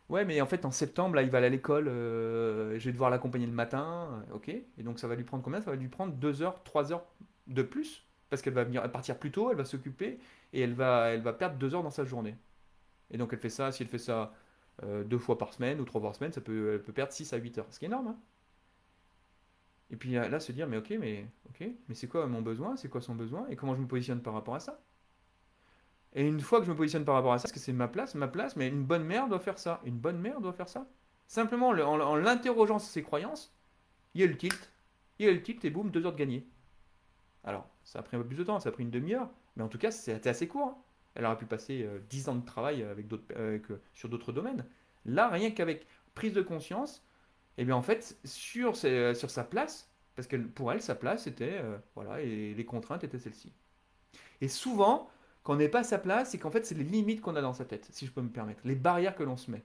[SPEAKER 1] ouais, mais en fait, en septembre, là, il va aller à l'école, je vais devoir l'accompagner le matin, ok. Et donc, ça va lui prendre combien? Ça va lui prendre 2 heures, 3 heures de plus parce qu'elle va venir partir plus tôt, elle va s'occuper et elle va perdre 2 heures dans sa journée. Et donc elle fait ça, si elle fait ça 2 fois par semaine ou 3 fois par semaine, elle peut perdre 6 à 8 heures, ce qui est énorme, hein. Et puis là, se dire, ok, mais c'est quoi mon besoin? C'est quoi son besoin? Et comment je me positionne par rapport à ça? Et une fois que je me positionne par rapport à ça, parce que c'est ma place, mais une bonne mère doit faire ça. Une bonne mère doit faire ça. Simplement, en l'interrogeant sur ses croyances, il y a le tilt. Il y a le tilt et boum, 2 heures de gagné. Alors, ça a pris un peu plus de temps, ça a pris une demi-heure, mais en tout cas, c'était assez court, hein. Elle aurait pu passer 10 ans de travail sur d'autres domaines. Là, rien qu'avec prise de conscience, et bien en fait, sur sa place, parce que pour elle, sa place était, voilà, et les contraintes étaient celles-ci. Et souvent, quand on n'est pas à sa place, c'est qu'en fait, c'est les limites qu'on a dans sa tête, si je peux me permettre, les barrières que l'on se met.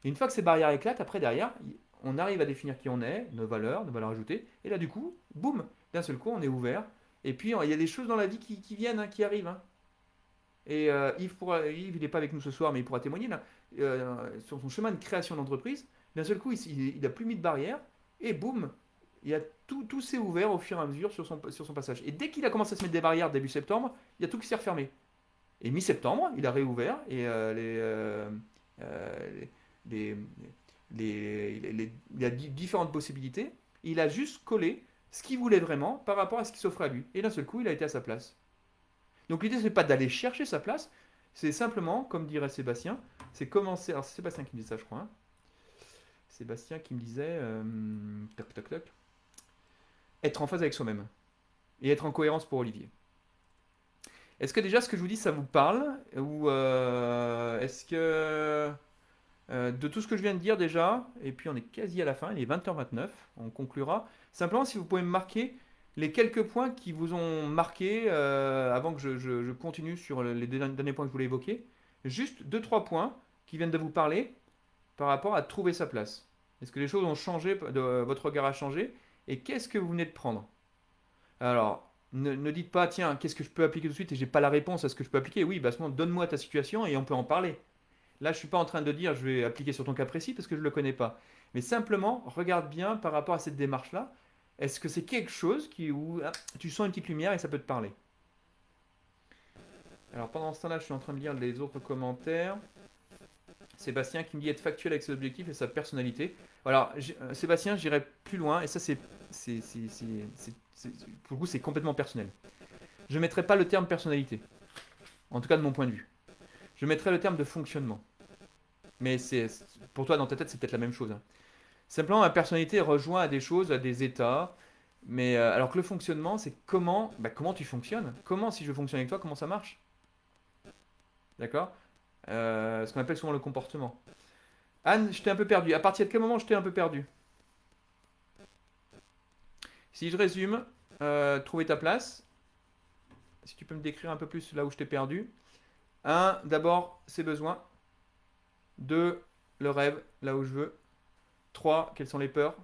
[SPEAKER 1] Et une fois que ces barrières éclatent, après, derrière, on arrive à définir qui on est, nos valeurs ajoutées, et là, du coup, boum, d'un seul coup, on est ouvert. Et puis, il y a des choses dans la vie qui viennent, hein, qui arrivent, hein. Et Yves, il n'est pas avec nous ce soir, mais il pourra témoigner là, sur son chemin de création d'entreprise. D'un seul coup, il n'a plus mis de barrière, et boum, il y a tout s'est ouvert au fur et à mesure sur son passage. Et dès qu'il a commencé à se mettre des barrières début septembre, il y a tout qui s'est refermé. Et mi-septembre, il a réouvert et les, il y a différentes possibilités. Il a juste collé ce qu'il voulait vraiment par rapport à ce qui s'offrait à lui. Et d'un seul coup, il a été à sa place. Donc l'idée, c'est pas d'aller chercher sa place, c'est simplement, comme dirait Sébastien, c'est commencer. Alors c'est Sébastien qui me dit ça, je crois, hein. Sébastien qui me disait, toc toc toc, être en phase avec soi-même et être en cohérence pour Olivier. Est-ce que déjà ce que je vous dis, ça vous parle? Ou est-ce que de tout ce que je viens de dire déjà, et puis on est quasi à la fin, il est 20h29, on conclura. Simplement, si vous pouvez me marquer les quelques points qui vous ont marqué avant que je continue sur les derniers points que je voulais évoquer. Juste deux trois points qui viennent de vous parler par rapport à trouver sa place. Est-ce que les choses ont changé, votre regard a changé? Et qu'est-ce que vous venez de prendre? Alors, ne dites pas, tiens, qu'est-ce que je peux appliquer tout de suite et j'ai pas la réponse à ce que je peux appliquer. Oui, bah, à ce moment, donne-moi ta situation et on peut en parler. Là, je ne suis pas en train de dire je vais appliquer sur ton cas précis parce que je ne le connais pas. Mais simplement, regarde bien par rapport à cette démarche-là. Est-ce que c'est quelque chose où tu sens une petite lumière et ça peut te parler? Alors pendant ce temps-là, je suis en train de lire les autres commentaires. Sébastien qui me dit être factuel avec ses objectifs et sa personnalité. Voilà, Sébastien, j'irai plus loin et ça, pour le coup, c'est complètement personnel. Je ne mettrai pas le terme personnalité, en tout cas de mon point de vue. Je mettrai le terme de fonctionnement. Mais pour toi, dans ta tête, c'est peut-être la même chose, hein. Simplement, ma personnalité rejoint à des choses, à des états. Mais alors que le fonctionnement, c'est comment tu fonctionnes. Comment, si je fonctionne avec toi, comment ça marche? D'accord? Ce qu'on appelle souvent le comportement. Anne, je t'ai un peu perdu. À partir de quel moment je t'ai un peu perdu? Si je résume, trouver ta place. Si tu peux me décrire un peu plus là où je t'ai perdu. 1, d'abord, ses besoins. 2, le rêve, là où je veux. 3, quelles sont les peurs.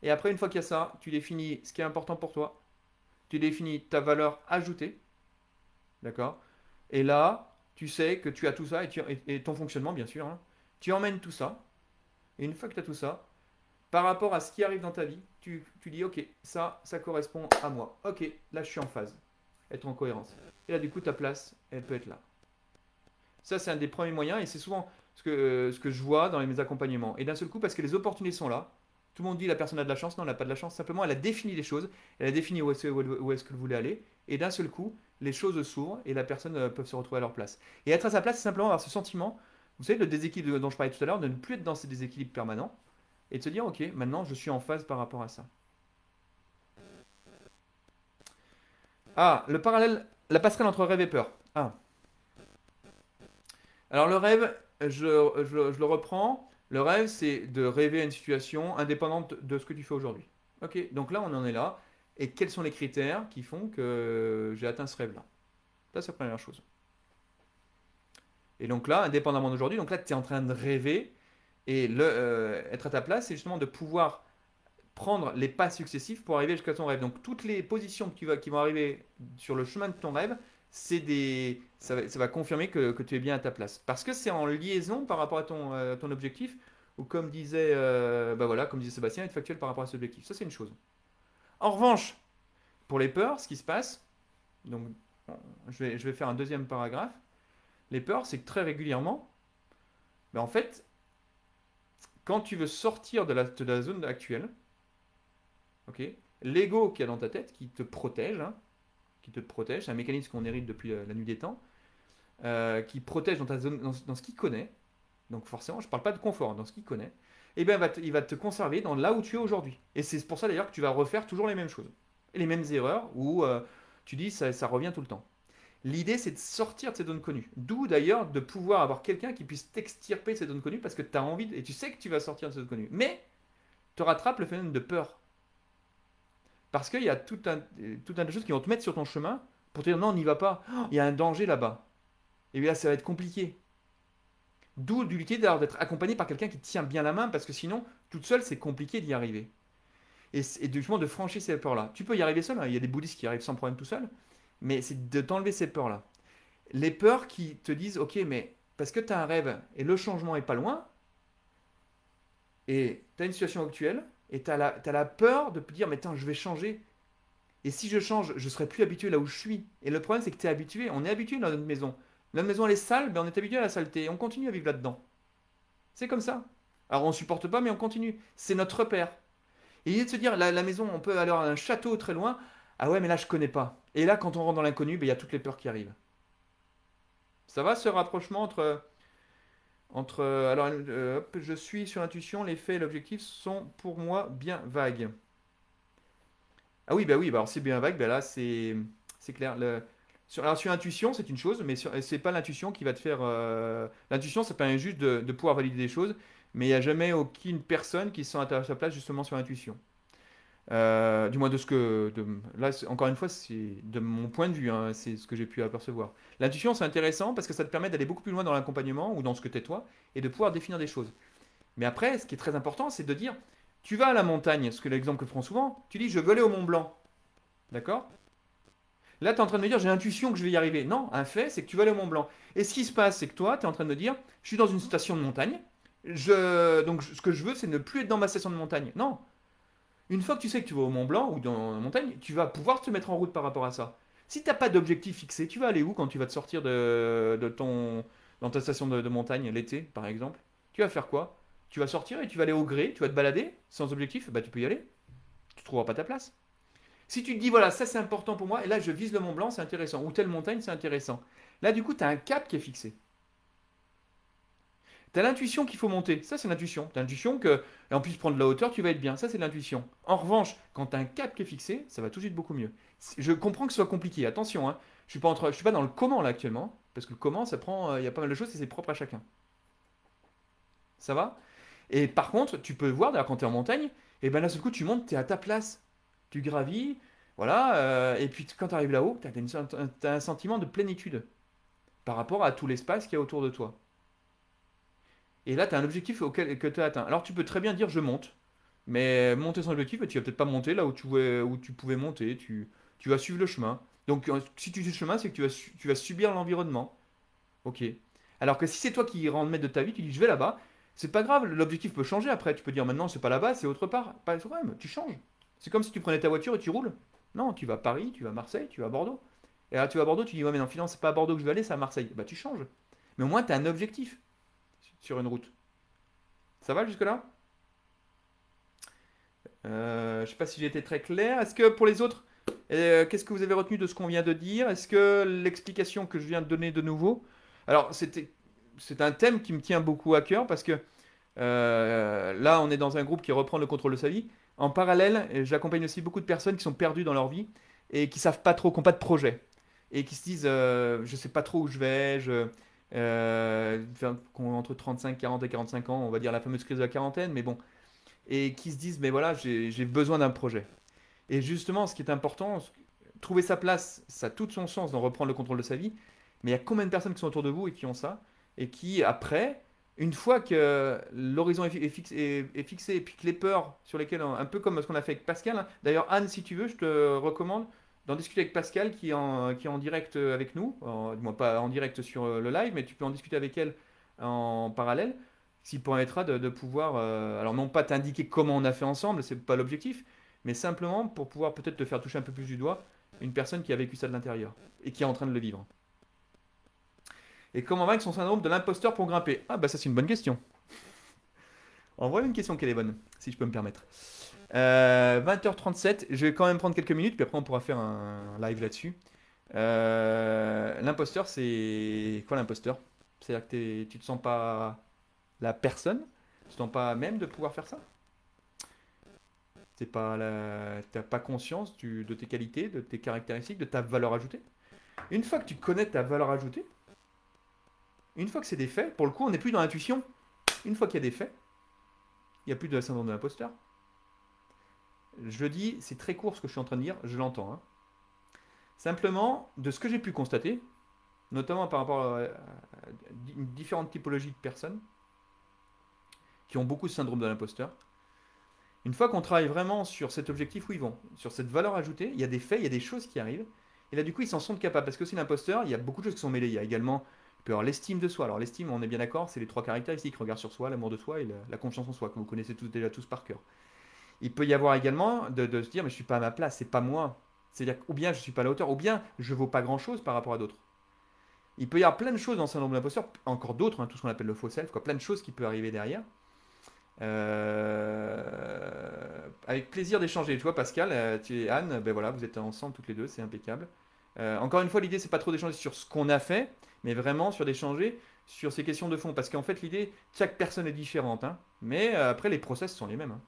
[SPEAKER 1] Et après, une fois qu'il y a ça, tu définis ce qui est important pour toi. Tu définis ta valeur ajoutée. D'accord? Et là, tu sais que tu as tout ça et ton fonctionnement, bien sûr, hein. Tu emmènes tout ça. Et une fois que tu as tout ça, par rapport à ce qui arrive dans ta vie, tu dis, ok, ça correspond à moi. Ok, là, je suis en phase. Être en cohérence. Et là, du coup, ta place, elle peut être là. Ça, c'est un des premiers moyens et c'est souvent ce que je vois dans mes accompagnements. Et d'un seul coup, parce que les opportunités sont là, tout le monde dit la personne a de la chance. Non, elle n'a pas de la chance. Simplement, elle a défini les choses. Elle a défini où est-ce qu'elle voulait aller. Et d'un seul coup, les choses s'ouvrent et la personne peut se retrouver à leur place. Et être à sa place, c'est simplement avoir ce sentiment, vous savez, le déséquilibre dont je parlais tout à l'heure, de ne plus être dans ces déséquilibres permanents et de se dire, ok, maintenant, je suis en phase par rapport à ça. Ah, le parallèle, la passerelle entre rêve et peur. Ah. Alors le rêve, je le reprends. Le rêve, c'est de rêver à une situation indépendante de ce que tu fais aujourd'hui. Ok, donc là, on en est là. Et quels sont les critères qui font que j'ai atteint ce rêve-là? Ça, c'est la première chose. Et donc là, indépendamment d'aujourd'hui, donc là, tu es en train de rêver. Et être à ta place, c'est justement de pouvoir prendre les pas successifs pour arriver jusqu'à ton rêve. Donc toutes les positions qui vont arriver sur le chemin de ton rêve, ça va confirmer que tu es bien à ta place. Parce que c'est en liaison par rapport à ton objectif, ou comme disait, comme disait Sébastien, être factuel par rapport à cet objectif. Ça, c'est une chose. En revanche, pour les peurs, ce qui se passe, Donc, je vais faire un deuxième paragraphe. Les peurs, c'est que très régulièrement, ben en fait, quand tu veux sortir de la zone actuelle, ok, l'ego qu'il y a dans ta tête, qui te protège, c'est un mécanisme qu'on hérite depuis la nuit des temps, qui protège dans ta zone, dans ce qu'il connaît, donc forcément, je ne parle pas de confort, dans ce qu'il connaît, et bien il va te conserver dans là où tu es aujourd'hui. Et c'est pour ça d'ailleurs que tu vas refaire toujours les mêmes choses, et les mêmes erreurs, où tu dis ça revient tout le temps. L'idée, c'est de sortir de ces zones connues. D'où d'ailleurs de pouvoir avoir quelqu'un qui puisse t'extirper de ces zones connues parce que tu as envie, et tu sais que tu vas sortir de ces zones connues. Mais te rattrape le phénomène de peur. Parce qu'il y a tout un tas de choses qui vont te mettre sur ton chemin pour te dire non, n'y va pas. Oh, il y a un danger là-bas. Et bien là, ça va être compliqué. D'où l'utilité d'être accompagné par quelqu'un qui te tient bien la main parce que sinon, toute seule, c'est compliqué d'y arriver. Et justement de franchir ces peurs-là. Tu peux y arriver seul, hein. Il y a des bouddhistes qui arrivent sans problème tout seul, mais c'est de t'enlever ces peurs-là. Les peurs qui te disent, ok, mais parce que tu as un rêve et le changement est pas loin, et tu as une situation actuelle, et tu as, la peur de te dire, mais attends, je vais changer. Et si je change, je serai plus habitué là où je suis. Et le problème, c'est que tu es habitué. On est habitué dans notre maison. Notre maison, elle est sale, mais on est habitué à la saleté. Et on continue à vivre là-dedans. C'est comme ça. Alors, on supporte pas, mais on continue. C'est notre repère. Et l'idée de se dire, la maison, on peut aller à un château très loin. Ah ouais, mais là, je connais pas. Et là, quand on rentre dans l'inconnu, ben, il y a toutes les peurs qui arrivent. Ça va, ce rapprochement alors, hop, je suis sur l'intuition, les faits et l'objectif sont pour moi bien vagues. Ah oui, bah oui, bah alors c'est bien vague, bah là c'est clair. Alors sur l'intuition, c'est une chose, mais c'est pas l'intuition qui va te faire. L'intuition, ça permet juste de pouvoir valider des choses, mais il n'y a jamais aucune personne qui se sent à sa place justement sur l'intuition. Du moins de ce que. Là, encore une fois, c'est de mon point de vue, hein, c'est ce que j'ai pu apercevoir. L'intuition, c'est intéressant parce que ça te permet d'aller beaucoup plus loin dans l'accompagnement ou dans ce que t'es toi et de pouvoir définir des choses. Mais après, ce qui est très important, c'est de dire tu vas à la montagne, ce que l'exemple que prend souvent, tu dis je veux aller au Mont Blanc. D'accord. Là, tu es en train de me dire j'ai l'intuition que je vais y arriver. Non, un fait, c'est que tu vas aller au Mont Blanc. Et ce qui se passe, c'est que toi, tu es en train de me dire je suis dans une station de montagne. Donc, ce que je veux, c'est ne plus être dans ma station de montagne. Non, une fois que tu sais que tu vas au Mont Blanc ou dans la montagne, tu vas pouvoir te mettre en route par rapport à ça. Si tu n'as pas d'objectif fixé, tu vas aller où quand tu vas te sortir dans ta station de montagne l'été, par exemple? Tu vas faire quoi? Tu vas sortir et tu vas aller au gré, tu vas te balader sans objectif, bah tu peux y aller. Tu ne trouveras pas ta place. Si tu te dis, voilà, ça c'est important pour moi, et là je vise le Mont Blanc, c'est intéressant, ou telle montagne, c'est intéressant. Là, du coup, tu as un cap qui est fixé. Tu as l'intuition qu'il faut monter. Ça, c'est l'intuition. Tu as l'intuition que, et en plus, prendre de la hauteur, tu vas être bien. Ça, c'est l'intuition. En revanche, quand tu as un cap qui est fixé, ça va tout de suite beaucoup mieux. Je comprends que ce soit compliqué. Attention, hein. Je suis pas dans le comment là actuellement. Parce que le comment, ça prend. Il y a pas mal de choses et c'est propre à chacun. Ça va? Et par contre, tu peux voir, d'ailleurs, quand tu es en montagne, et ben là, ce coup, tu montes, tu es à ta place. Tu gravis. Voilà. Et puis, quand tu arrives là-haut, tu as un sentiment de plénitude par rapport à tout l'espace qu'il y a autour de toi. Et là, tu as un objectif que tu as atteint. Alors, tu peux très bien dire je monte. Mais monter sans objectif, tu vas peut-être pas monter là où tu pouvais monter. Tu vas suivre le chemin. Donc, si tu suis le chemin, c'est que tu vas subir l'environnement. Ok. Alors que si c'est toi qui rends maître de ta vie, tu dis je vais là-bas. C'est pas grave, l'objectif peut changer après. Tu peux dire maintenant c'est pas là-bas, c'est autre part. Pas de problème, tu changes. C'est comme si tu prenais ta voiture et tu roules. Non, tu vas à Paris, tu vas à Marseille, tu vas à Bordeaux. Et là, tu vas à Bordeaux, tu dis ouais, mais non, finalement, c'est pas à Bordeaux que je vais aller, c'est à Marseille. Bah, tu changes. Mais au moins, tu as un objectif sur une route. Ça va jusque-là? Je ne sais pas si j'ai été très clair. Est-ce que pour les autres, qu'est-ce que vous avez retenu de ce qu'on vient de dire? Est-ce que l'explication que je viens de donner de nouveau? Alors, c'est un thème qui me tient beaucoup à cœur parce que là, on est dans un groupe qui reprend le contrôle de sa vie. En parallèle, j'accompagne aussi beaucoup de personnes qui sont perdues dans leur vie et qui savent pas trop, qui n'ont pas de projet et qui se disent je sais pas trop où je vais, qui ont entre 35, 40 et 45 ans, on va dire la fameuse crise de la quarantaine, mais bon, et qui se disent mais voilà, j'ai besoin d'un projet. Et justement, ce qui est important, trouver sa place, ça a tout son sens d'en reprendre le contrôle de sa vie, mais il y a combien de personnes qui sont autour de vous et qui ont ça, et qui après, une fois que l'horizon est fixé, et puis que les peurs sur lesquelles, un peu comme ce qu'on a fait avec Pascal, hein. D'ailleurs Anne, si tu veux, je te recommande d'en discuter avec Pascal qui est en direct avec nous, du moins pas en direct sur le live, mais tu peux en discuter avec elle en parallèle, ce qui permettra de pouvoir, alors non pas t'indiquer comment on a fait ensemble, c'est pas l'objectif, mais simplement pour pouvoir peut-être te faire toucher un peu plus du doigt une personne qui a vécu ça de l'intérieur et qui est en train de le vivre. Et comment vaincre son syndrome de l'imposteur pour grimper? Ah bah ça c'est une bonne question. Envoie une question qu'elle est bonne, si je peux me permettre. 20h37, je vais quand même prendre quelques minutes, puis après on pourra faire un live là-dessus. L'imposteur, c'est quoi l'imposteur? C'est-à-dire que tu te sens pas la personne, tu te sens pas à même de pouvoir faire ça? T'as pas conscience de tes qualités, de tes caractéristiques, de ta valeur ajoutée? Une fois que tu connais ta valeur ajoutée, une fois que c'est des faits, pour le coup, on n'est plus dans l'intuition. Une fois qu'il y a des faits, il n'y a plus de syndrome de l'imposteur. Je dis, c'est très court ce que je suis en train de dire, je l'entends. Hein. Simplement, de ce que j'ai pu constater, notamment par rapport à différentes typologies de personnes qui ont beaucoup de syndrome de l'imposteur, une fois qu'on travaille vraiment sur cet objectif où ils vont, sur cette valeur ajoutée, il y a des faits, il y a des choses qui arrivent, et là du coup ils s'en sont capables, parce que aussi l'imposteur, il y a beaucoup de choses qui sont mêlées, il y a également, il peut y avoir l'estime de soi, alors l'estime, on est bien d'accord, c'est les trois caractéristiques, regard sur soi, l'amour de soi et la confiance en soi, que vous connaissez déjà tous par cœur. Il peut y avoir également de se dire, mais je ne suis pas à ma place, c'est pas moi, c'est-à-dire ou bien je ne suis pas à la hauteur, ou bien je ne vaux pas grand-chose par rapport à d'autres. Il peut y avoir plein de choses dans le syndrome de l'imposteur, encore d'autres, hein, tout ce qu'on appelle le faux self, quoi, plein de choses qui peuvent arriver derrière. Avec plaisir d'échanger. Tu vois, Pascal, tu et Anne, ben voilà, vous êtes ensemble toutes les deux, c'est impeccable. Encore une fois, l'idée, c'est pas trop d'échanger sur ce qu'on a fait, mais vraiment sur d'échanger sur ces questions de fond. Parce qu'en fait, l'idée, chaque personne est différente, hein, mais après, les process sont les mêmes.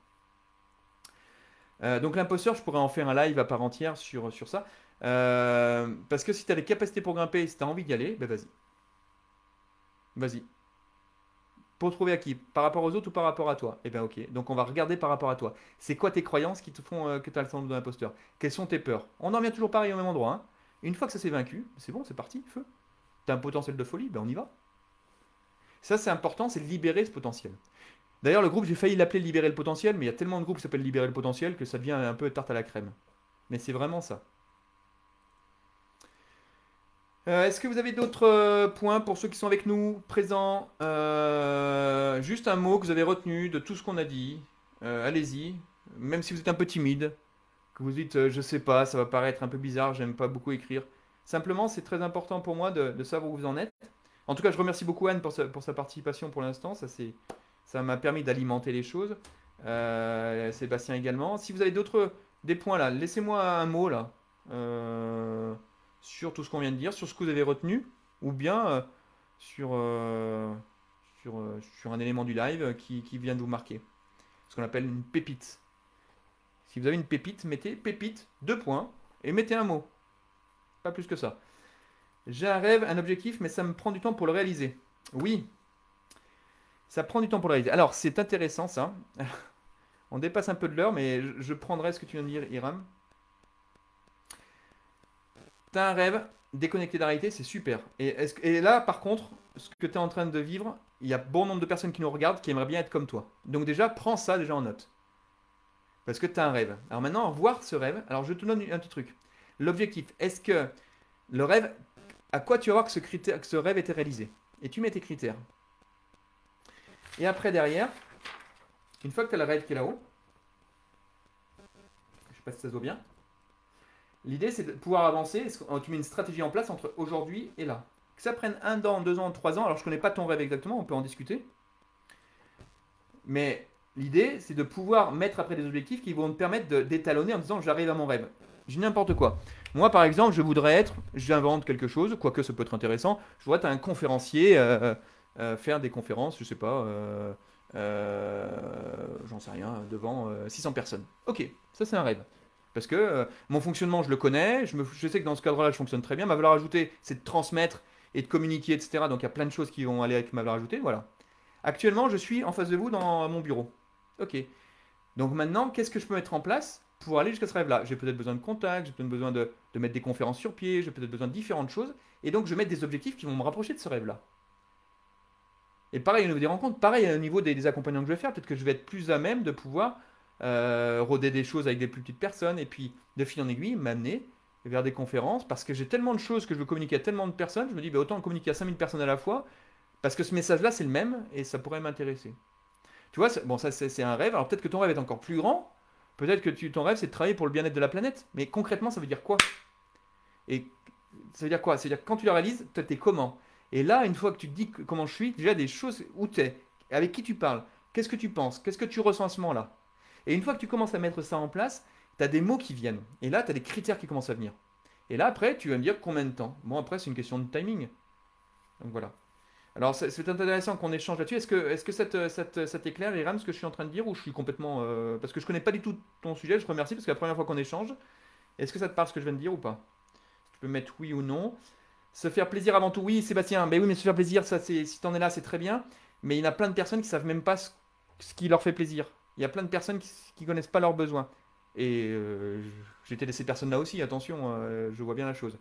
[SPEAKER 1] Hein. Donc, l'imposteur, je pourrais en faire un live à part entière sur ça. Parce que si tu as les capacités pour grimper, si tu as envie d'y aller, ben vas-y. Vas-y. Pour trouver à qui? Par rapport aux autres ou par rapport à toi? Eh bien ok, donc on va regarder par rapport à toi. C'est quoi tes croyances qui te font que tu as le syndrome de l'imposteur? Quelles sont tes peurs? On en revient toujours pareil au même endroit. Hein. Une fois que ça s'est vaincu, c'est bon, c'est parti, feu. Tu as un potentiel de folie, ben on y va. Ça c'est important, c'est de libérer ce potentiel. D'ailleurs le groupe, j'ai failli l'appeler libérer le potentiel, mais il y a tellement de groupes qui s'appellent libérer le potentiel que ça devient un peu tarte à la crème. Mais c'est vraiment ça. Est-ce que vous avez d'autres points pour ceux qui sont avec nous, présents? Juste un mot que vous avez retenu de tout ce qu'on a dit. Allez-y. Même si vous êtes un peu timide, que vous dites je sais pas, ça va paraître un peu bizarre, j'aime pas beaucoup écrire. Simplement, c'est très important pour moi de savoir où vous en êtes. En tout cas, je remercie beaucoup Anne pour sa participation pour l'instant. Ça m'a permis d'alimenter les choses. Sébastien également. Si vous avez des points là, laissez-moi un mot là. Sur tout ce qu'on vient de dire, sur ce que vous avez retenu, ou bien sur, sur un élément du live qui vient de vous marquer. Ce qu'on appelle une pépite. Si vous avez une pépite, mettez pépite, 2 points, et mettez un mot. Pas plus que ça. J'ai un rêve, un objectif, mais ça me prend du temps pour le réaliser. Oui, ça prend du temps pour le réaliser. Alors, c'est intéressant ça. On dépasse un peu de l'heure, mais je prendrai ce que tu viens de dire, Hiram. T'as un rêve, déconnecté de la réalité, c'est super. Et là, par contre, ce que tu es en train de vivre, il y a bon nombre de personnes qui nous regardent qui aimeraient bien être comme toi. Donc déjà, prends ça déjà en note. Parce que tu as un rêve. Alors maintenant, voir ce rêve. Alors je te donne un petit truc. L'objectif, est-ce que le rêve, à quoi tu vas voir que ce rêve était réalisé? Et tu mets tes critères. Et après, derrière, une fois que tu as le rêve qui est là-haut, je ne sais pas si ça se voit bien, l'idée, c'est de pouvoir avancer. Tu mets une stratégie en place entre aujourd'hui et là. Que ça prenne 1 an, 2 ans, 3 ans. Alors, je ne connais pas ton rêve exactement, on peut en discuter. Mais l'idée, c'est de pouvoir mettre après des objectifs qui vont te permettre d'étalonner en disant j'arrive à mon rêve. Je dis n'importe quoi. Moi, par exemple, j'invente quelque chose, quoique ça peut être intéressant. Je voudrais être un conférencier, faire des conférences, je sais pas, j'en sais rien, devant 600 personnes. Ok, ça c'est un rêve. Parce que mon fonctionnement, je le connais, je sais que dans ce cadre-là, je fonctionne très bien. Ma valeur ajoutée, c'est de transmettre et de communiquer, etc. Donc il y a plein de choses qui vont aller avec ma valeur ajoutée. Voilà. Actuellement, je suis en face de vous dans mon bureau. Ok. Donc maintenant, qu'est-ce que je peux mettre en place pour aller jusqu'à ce rêve-là? J'ai peut-être besoin de contacts, j'ai peut-être besoin de mettre des conférences sur pied, j'ai peut-être besoin de différentes choses. Et donc, je vais mettre des objectifs qui vont me rapprocher de ce rêve-là. Et pareil au niveau des rencontres, pareil au niveau des accompagnements que je vais faire, peut-être que je vais être plus à même de pouvoir rôder des choses avec des plus petites personnes et puis de fil en aiguille m'amener vers des conférences parce que j'ai tellement de choses que je veux communiquer à tellement de personnes, je me dis bah, autant communiquer à 5000 personnes à la fois parce que ce message-là c'est le même et ça pourrait m'intéresser. Tu vois, bon ça c'est un rêve, alors peut-être que ton rêve est encore plus grand, peut-être que ton rêve c'est de travailler pour le bien-être de la planète, mais concrètement ça veut dire quoi? Et ça veut dire quoi? Ça veut dire que quand tu la réalises, toi, t'es comment? Et là, une fois que tu te dis comment je suis, déjà des choses où t'es, avec qui tu parles, qu'est-ce que tu penses, qu'est-ce que tu ressens à ce moment-là. Et une fois que tu commences à mettre ça en place, tu as des mots qui viennent. Et là, tu as des critères qui commencent à venir. Et là, après, tu vas me dire combien de temps. Bon, après, c'est une question de timing. Donc voilà. Alors, c'est intéressant qu'on échange là-dessus. Est-ce que ça t'éclaire, Iram, ce que je suis en train de dire, ou je suis complètement... parce que je connais pas du tout ton sujet, je te remercie, parce que c'est la première fois qu'on échange. Est-ce que ça te parle ce que je viens de dire ou pas? Tu peux mettre oui ou non. Se faire plaisir avant tout. Oui, Sébastien, ben oui, mais se faire plaisir, ça, si t'en es là, c'est très bien. Mais il y en a plein de personnes qui savent même pas ce qui leur fait plaisir. Il y a plein de personnes qui connaissent pas leurs besoins. Et j'étais de ces personnes-là aussi, attention, je vois bien la chose.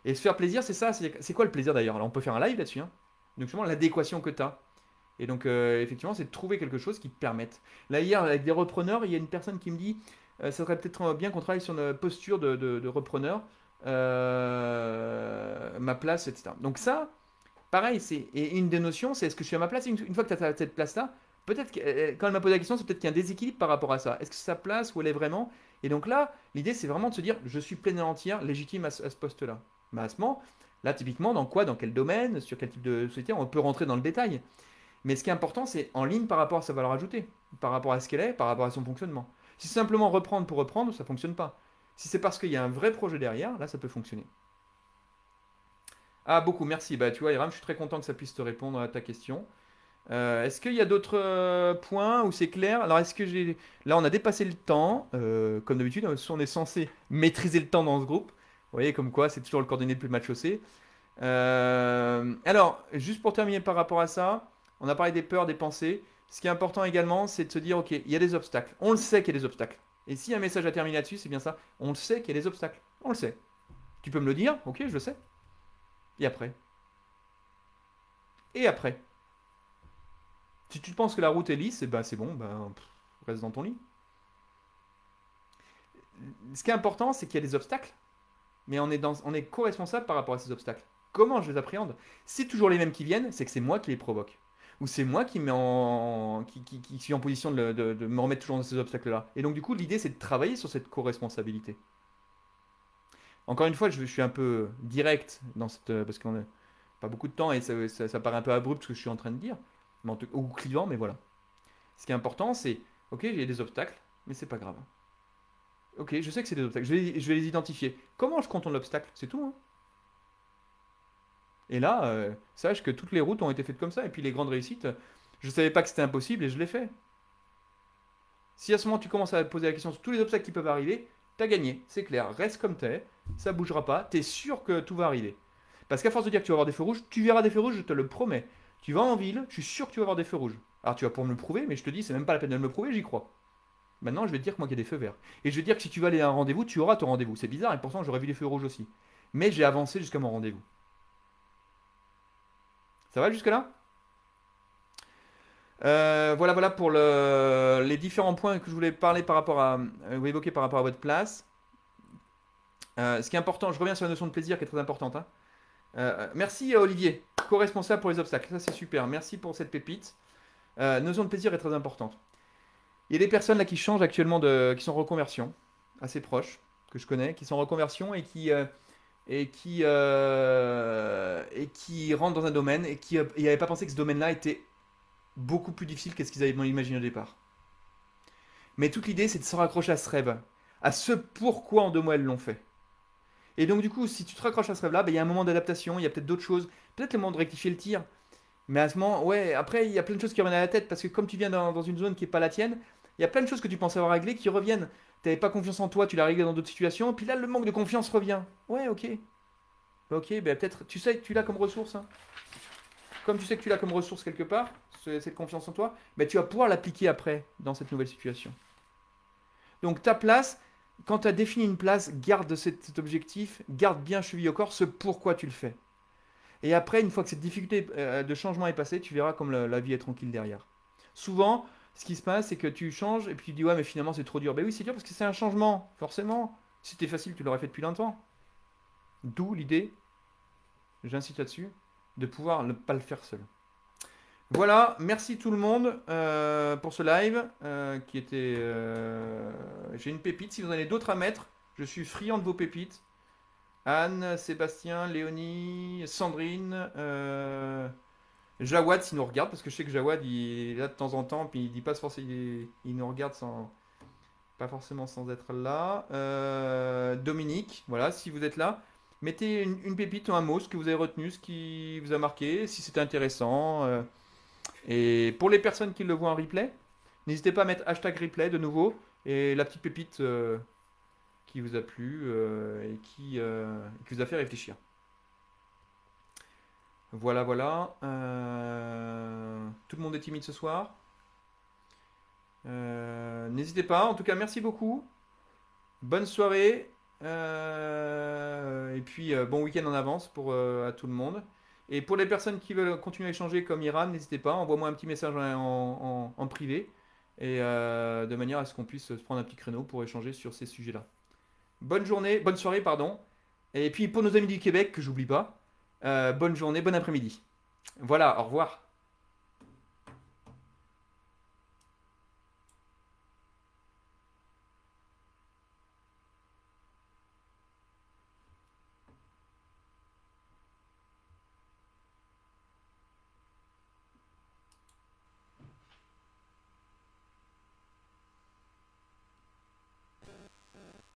[SPEAKER 1] Et se faire plaisir, c'est ça. C'est quoi le plaisir d'ailleurs? Alors on peut faire un live là-dessus, hein. Donc justement, l'adéquation que tu as. Et donc effectivement, c'est de trouver quelque chose qui te permette. Là hier, avec des repreneurs, il y a une personne qui me dit, ça serait peut-être bien qu'on travaille sur une posture de repreneur, ma place, etc. Donc ça, pareil, et une des notions, c'est est-ce que je suis à ma place? Une fois que tu as cette place-là, peut-être que, quand elle m'a posé la question, c'est peut-être qu'il y a un déséquilibre par rapport à ça. Est-ce que c'est sa place où elle est vraiment? Et donc là, l'idée, c'est vraiment de se dire, je suis pleine et entière légitime à ce poste-là. Mais à ce moment, là, typiquement, dans quoi, dans quel domaine, sur quel type de société, on peut rentrer dans le détail. Mais ce qui est important, c'est en ligne par rapport à sa valeur ajoutée, par rapport à ce qu'elle est, par rapport à son fonctionnement. Si c'est simplement reprendre pour reprendre, ça ne fonctionne pas. Si c'est parce qu'il y a un vrai projet derrière, là, ça peut fonctionner. Ah, beaucoup, merci. Bah, tu vois, Iram, je suis très content que ça puisse te répondre à ta question. Est-ce qu'il y a d'autres points où c'est clair? Alors, est-ce que j'ai... Là, on a dépassé le temps. Comme d'habitude, on est censé maîtriser le temps dans ce groupe. Vous voyez, comme quoi, c'est toujours le coordonné le plus mal chaussé. Alors, juste pour terminer par rapport à ça, on a parlé des peurs, des pensées. Ce qui est important également, c'est de se dire, ok, il y a des obstacles. On le sait qu'il y a des obstacles. Et si un message a terminé là-dessus, c'est bien ça. On le sait qu'il y a des obstacles. On le sait. Tu peux me le dire? Ok, je le sais. Et après? Et après? Si tu penses que la route est lisse, eh ben c'est bon, ben, reste dans ton lit. Ce qui est important, c'est qu'il y a des obstacles, mais on est co-responsable par rapport à ces obstacles. Comment je les appréhende? Si toujours les mêmes qui viennent, c'est que c'est moi qui les provoque. Ou c'est moi qui, qui suis en position de me remettre toujours dans ces obstacles-là. Et donc du coup, l'idée, c'est de travailler sur cette co-responsabilité. Encore une fois, je suis un peu direct dans parce qu'on n'a pas beaucoup de temps et ça paraît un peu abrupt ce que je suis en train de dire, ou clivant, mais voilà. Ce qui est important, c'est, ok, il y a des obstacles, mais c'est pas grave. Ok, je sais que c'est des obstacles, je vais les identifier. Comment je contourne l'obstacle? C'est tout, hein. Et là, sache que toutes les routes ont été faites comme ça, et puis les grandes réussites, je ne savais pas que c'était impossible et je l'ai fait. Si à ce moment tu commences à te poser la question sur tous les obstacles qui peuvent arriver, t'as gagné, c'est clair. Reste comme t'es, ça bougera pas, t'es sûr que tout va arriver. Parce qu'à force de dire que tu vas avoir des feux rouges, tu verras des feux rouges, je te le promets. Tu vas en ville, je suis sûr que tu vas avoir des feux rouges. Alors tu vas pour me le prouver, mais je te dis, c'est même pas la peine de me le prouver, j'y crois. Maintenant, je vais te dire que moi, qu'il y a des feux verts. Et je vais te dire que si tu vas aller à un rendez-vous, tu auras ton rendez-vous. C'est bizarre, et pourtant, j'aurais vu les feux rouges aussi. Mais j'ai avancé jusqu'à mon rendez-vous. Ça va jusque-là? Voilà pour les différents points que je voulais parler par rapport à, ou évoquer par rapport à votre place. Ce qui est important, je reviens sur la notion de plaisir qui est très importante, hein. Merci Olivier, co-responsable pour les obstacles. Ça, c'est super. Merci pour cette pépite. Notion de plaisir est très importante. Il y a des personnes là qui changent actuellement, qui sont en reconversion, assez proches, que je connais, qui sont en reconversion et qui rentrent dans un domaine et qui n'avaient pas pensé que ce domaine-là était beaucoup plus difficile que ce qu'ils avaient imaginé au départ. Mais toute l'idée, c'est de se raccrocher à ce rêve, à ce pourquoi en 2 mois elles l'ont fait. Et donc du coup, si tu te raccroches à ce rêve-là, ben, il y a un moment d'adaptation, il y a peut-être d'autres choses, peut-être le moment de rectifier le tir. Mais à ce moment, ouais, après, il y a plein de choses qui reviennent à la tête, parce que comme tu viens dans une zone qui n'est pas la tienne, il y a plein de choses que tu pensais avoir réglées qui reviennent. Tu n'avais pas confiance en toi, tu l'as réglé dans d'autres situations, puis là, le manque de confiance revient. Ouais, ok. Ok, ben peut-être, tu sais que tu l'as comme ressource, hein. Comme tu sais que tu l'as comme ressource quelque part, cette confiance en toi, ben tu vas pouvoir l'appliquer après dans cette nouvelle situation. Donc ta place, quand tu as défini une place, garde cet objectif, garde bien chevillé au corps ce pourquoi tu le fais. Et après, une fois que cette difficulté de changement est passée, tu verras comme la vie est tranquille derrière. Souvent, ce qui se passe, c'est que tu changes et puis tu dis ouais, mais finalement c'est trop dur. Ben oui, c'est dur parce que c'est un changement, forcément. Si c'était facile, tu l'aurais fait depuis longtemps. D'où l'idée, j'insiste là-dessus, de pouvoir ne pas le faire seul. Voilà, merci tout le monde pour ce live qui était. J'ai une pépite. Si vous en avez d'autres à mettre, je suis friand de vos pépites. Anne, Sébastien, Léonie, Sandrine, Jawad s'il nous regarde, parce que je sais que Jawad il est là de temps en temps, puis il dit pas forcément, il nous regarde sans, pas forcément sans être là. Dominique, voilà, si vous êtes là, mettez une pépite ou un mot, ce que vous avez retenu, ce qui vous a marqué, si c'était intéressant. Et pour les personnes qui le voient en replay, n'hésitez pas à mettre hashtag replay de nouveau, et la petite pépite qui vous a plu et qui vous a fait réfléchir. Voilà, voilà. Tout le monde est timide ce soir. N'hésitez pas. En tout cas, merci beaucoup. Bonne soirée. Et puis, bon week-end en avance pour à tout le monde. Et pour les personnes qui veulent continuer à échanger comme Iran, n'hésitez pas. Envoie-moi un petit message en privé. Et de manière à ce qu'on puisse se prendre un petit créneau pour échanger sur ces sujets-là. Bonne journée, bonne soirée, pardon. Et puis pour nos amis du Québec, que j'oublie pas, bonne journée, bon après-midi. Voilà, au revoir.